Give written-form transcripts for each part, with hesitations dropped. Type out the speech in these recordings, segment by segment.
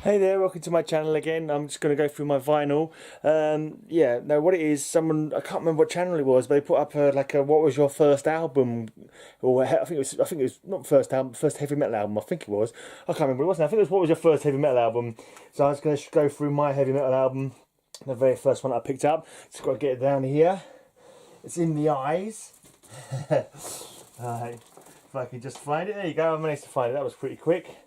Hey there, welcome to my channel again. I'm just going to go through my vinyl. Yeah, no, what it is, I can't remember what channel it was, but they put up what was your first album? Or I think it was not first album, first heavy metal album. I think it was. I can't remember what it was now. I think it was what was your first heavy metal album. So I was going to go through my heavy metal album, the very first one I picked up. Just got to get it down here. It's In the Eyes. Alright, if I can just find it. There you go. I managed to find it. That was pretty quick.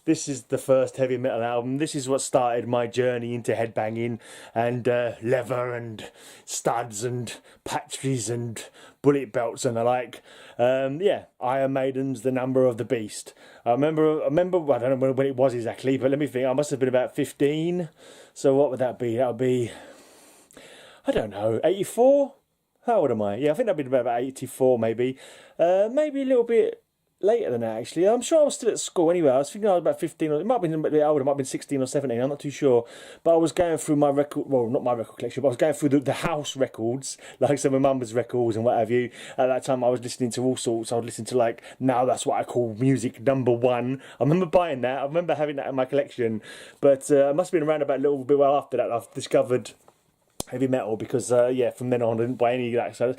This is the first heavy metal album. This is what started my journey into headbanging and leather and studs and patches and bullet belts and the like. Yeah, Iron Maiden's The Number of the Beast. I remember. I don't know when it was exactly, but let me think. I must have been about 15. So what would that be? That would be, I don't know, 84. How old am I? Yeah, I think that'd be about 84, maybe. Maybe a little bit later than that, actually. I'm sure I was still at school anyway. I was thinking I was about 15, or it might have been a bit older, it might have been 16 or 17, I'm not too sure. But I was going through my record, well, not my record collection, but I was going through the house records, like some of my mum's records and what have you. At that time, I was listening to all sorts. I would listen to, like, now that's what I call music #1. I remember buying that. I remember having that in my collection. But it must have been around about a little bit well after that I've discovered heavy metal, because yeah, from then on I didn't buy any of that, so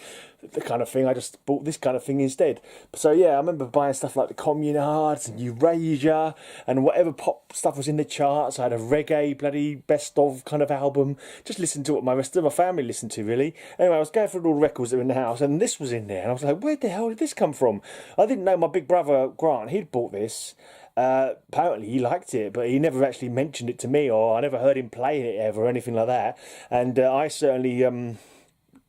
the kind of thing, I just bought this kind of thing instead. So yeah, I remember buying stuff like the Communards and Eurasia and whatever pop stuff was in the charts. I had a reggae bloody best of kind of album, just listened to what my rest of my family listened to, really. Anyway, I was going through all the records that were in the house, and this was in there, and I was like, where the hell did this come from? I didn't know my big brother Grant, he'd bought this. Apparently he liked it, but he never actually mentioned it to me, or I never heard him playing it ever or anything like that. And I certainly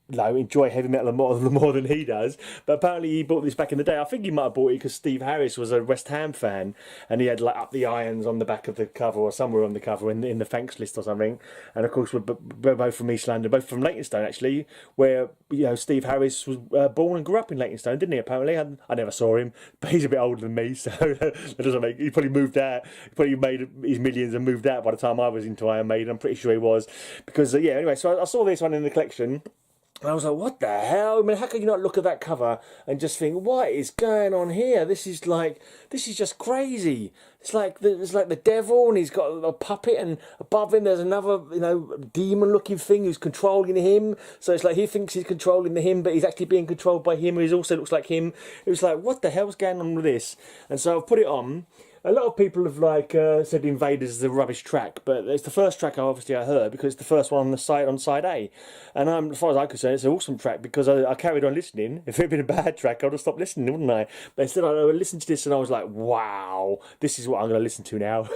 enjoy heavy metal more than he does. But apparently he bought this back in the day. I think he might have bought it because Steve Harris was a West Ham fan, and he had like Up the Irons on the back of the cover, or somewhere on the cover in the thanks list or something. And of course we're both from East London, both from Leytonstone actually, where Steve Harris was born and grew up in Leytonstone, didn't he? Apparently, I never saw him, but he's a bit older than me, so that doesn't make. He probably moved out. He probably made his millions and moved out by the time I was into Iron Maiden. I'm pretty sure he was, because yeah. Anyway, so I saw this one in the collection. And I was like, what the hell? I mean, how can you not look at that cover and just think, what is going on here? This is just crazy. It's like the devil, and he's got a puppet, and above him there's another, demon-looking thing who's controlling him. So it's like he thinks he's controlling him, but he's actually being controlled by him, who also looks like him. It was like, what the hell's going on with this? And so I've put it on. A lot of people have said Invaders is a rubbish track, but it's the first track I heard, because it's the first one on side A. And as far as I'm concerned, it's an awesome track, because I carried on listening. If it had been a bad track, I would have stopped listening, wouldn't I? But instead I listened to this and I was like, wow, this is what I'm going to listen to now.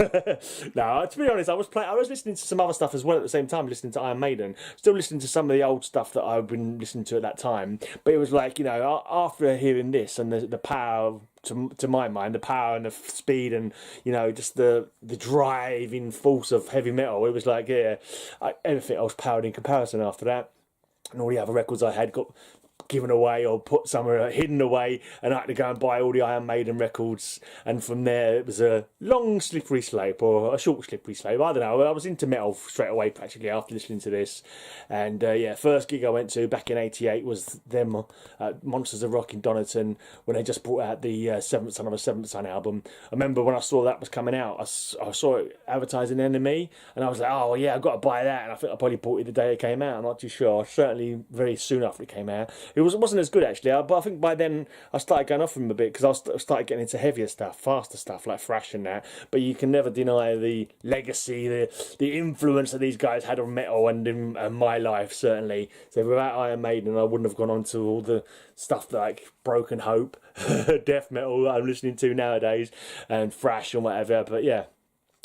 No, to be honest, I was listening to some other stuff as well at the same time, listening to Iron Maiden, still listening to some of the old stuff that I've been listening to at that time. But it was like, after hearing this and the power, to my mind, the power and the speed and just the driving force of heavy metal, it was like, yeah, everything else powered in comparison after that. And all the other records I had got given away or put somewhere hidden away, and I had to go and buy all the Iron Maiden records, and from there it was a long slippery slope, or a short slippery slope, I don't know. I was into metal straight away practically after listening to this. And yeah, first gig I went to back in '88 was them Monsters of Rock in Donington, when they just brought out the Seventh Son of a Seventh Son album. I remember when I saw that was coming out, I saw it advertising NME, and I was like, oh yeah, I've got to buy that. And I think I probably bought it the day it came out, I'm not too sure, certainly very soon after it came out. It wasn't as good actually, but I think by then I started going off him a bit, because I started getting into heavier stuff, faster stuff like thrash and that. But you can never deny the legacy, the influence that these guys had on metal and in my life, certainly. So without Iron Maiden, I wouldn't have gone on to all the stuff like Broken Hope, death metal that I'm listening to nowadays, and thrash and whatever. But yeah,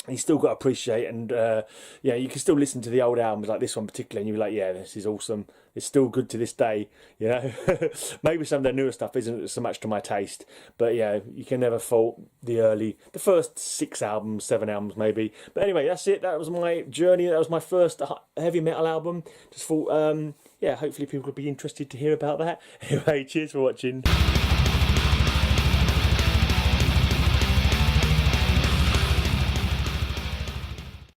you still got to appreciate, and yeah, you can still listen to the old albums like this one particularly, and you're like, yeah, this is awesome. It's still good to this day, Maybe some of the newer stuff isn't so much to my taste, but yeah, you can never fault the first 6 albums, 7 albums maybe. But anyway, that's it. That was my journey. That was my first heavy metal album. Just thought, yeah, hopefully people would be interested to hear about that. Anyway, cheers for watching.